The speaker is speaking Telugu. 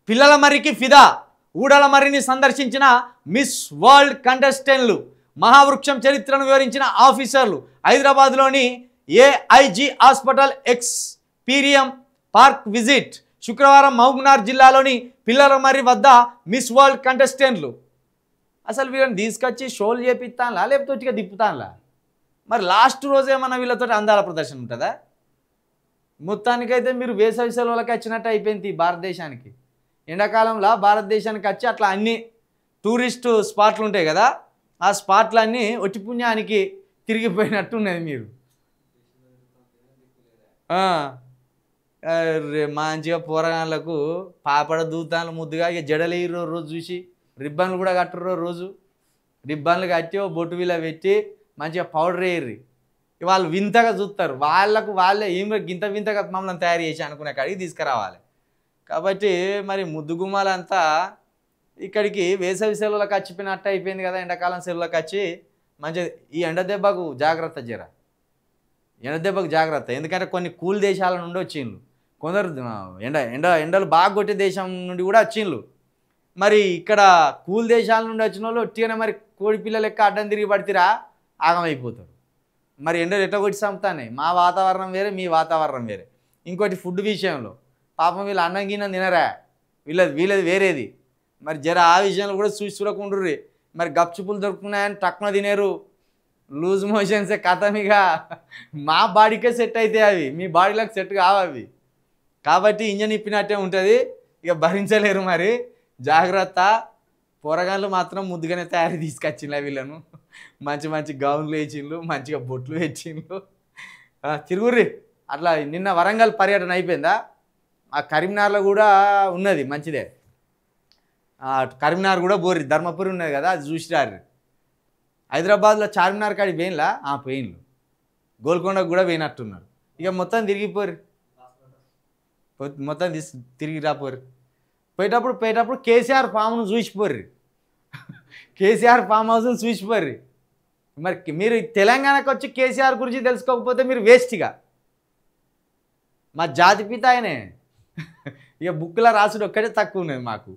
పిల్లల మర్రికి ఫిదా ఊడల మర్రిని సందర్శించిన మిస్ వరల్డ్ కంటెస్టెంట్లు మహావృక్షం చరిత్రను వివరించిన ఆఫీసర్లు హైదరాబాద్లోని AIG hospital Experium park visit శుక్రవారం మహబూబ్నగర్ జిల్లాలోని పిల్లల మర్రి వద్ద మిస్ వరల్డ్ కంటెస్టెంట్లు అసలు వీళ్ళని తీసుకొచ్చి షోలు చేపిస్తానులా లేకపోతే వచ్చి దిప్పుతానులా మరి లాస్ట్ రోజు ఏమన్నా వీళ్ళతో అందాల ప్రదర్శన ఉంటుందా మొత్తానికైతే మీరు వేసవి సెలవులకి వచ్చినట్టు అయిపోయింది భారతదేశానికి ఎండాకాలంలో భారతదేశానికి వచ్చి అట్లా అన్ని టూరిస్టు స్పాట్లు ఉంటాయి కదా ఆ స్పాట్లన్నీ ఒట్టి పుణ్యానికి తిరిగిపోయినట్టు ఉన్నది మీరు మంచిగా పోరగాళ్ళకు పాపడ దూతాలు ముద్దుగా ఇక జడలేరు రోజు చూసి రిబ్బన్లు కూడా కట్టరు రోజు రిబ్బన్లు కట్టి బొట్టు వీళ్ళ పెట్టి మంచిగా పౌడర్ వేయర్రి వాళ్ళు వింతగా చూస్తారు వాళ్ళకు వాళ్ళే ఏం గింత వింతగా మమ్మల్ని తయారు చేసి అనుకునే కాడికి తీసుకురావాలి కాబట్టి మరి ముద్దు గుమ్మాలంతా ఇక్కడికి వేసవి సెలవులకు వచ్చిపోయినట్టు అయిపోయింది కదా ఎండాకాలం సెలవులకు వచ్చి మంచిగా ఈ ఎండ దెబ్బకు జాగ్రత్త జర ఎండ దెబ్బకు జాగ్రత్త ఎందుకంటే కొన్ని కూల్ దేశాల నుండి వచ్చిండ్రు కొందరు ఎండలు బాగా కొట్టే దేశం నుండి కూడా వచ్చిండ్రు మరి ఇక్కడ కూల్ దేశాల నుండి వచ్చిన వాళ్ళు ఒట్టిగానే మరి కోడి పిల్లలు లెక్క అడ్డం తిరిగి పడితేరా ఆగమైపోతారు మరి ఎండలు ఎట్లా కొట్టి చంపుతానే మా వాతావరణం వేరే మీ వాతావరణం వేరే ఇంకోటి ఫుడ్ విషయంలో పాపం వీళ్ళు అన్నం గిన్న తినరా వీళ్ళది వేరేది మరి జర ఆ విషయంలో కూడా చూడకుండ్రి మరి గప్చుపులు దొరుకుతున్నాయని టక్కున తినేరు లూజ్ మోషన్సే కథమిగా మా బాడీకే సెట్ అయితే అవి మీ బాడీలకు సెట్ కావు అవి కాబట్టి ఇంజన్ ఇప్పినట్టే ఉంటుంది ఇక భరించలేరు మరి జాగ్రత్త పొరగాళ్ళు మాత్రం ముద్దుగానే తయారీ తీసుకొచ్చిండ్రు వీళ్ళను మంచి మంచి గౌన్లు వేసిండ్రు మంచిగా బొట్లు వేసిండ్రు తిరుగుర్రి అట్లా నిన్న వరంగల్ పర్యటన అయిపోయిందా ఆ కరీంనగర్లో కూడా ఉన్నది మంచిదే కరీంనగర్ కూడా బోర్రి ధర్మపురి ఉన్నది కదా అది చూసిరారు హైదరాబాద్లో చార్మినార్ కాడికి పోయిన్లా పోయిన్లు గోల్కొండకు కూడా పోయినట్టున్నారు ఇక మొత్తం తిరిగిపోరు మొత్తం తిరిగి రాపోరు పోయేటప్పుడు కేసీఆర్ ఫామ్ను చూసిపోర్రి కేసీఆర్ ఫామ్ హౌస్ను చూసిపోర్రి మరి మీరు తెలంగాణకు వచ్చి కేసీఆర్ గురించి తెలుసుకోకపోతే మీరు వేస్ట్గా మా జాతిపిత ఆయనే ఇక బుక్లో రాసుడు ఒక్కటే తక్కువ ఉన్నది మాకు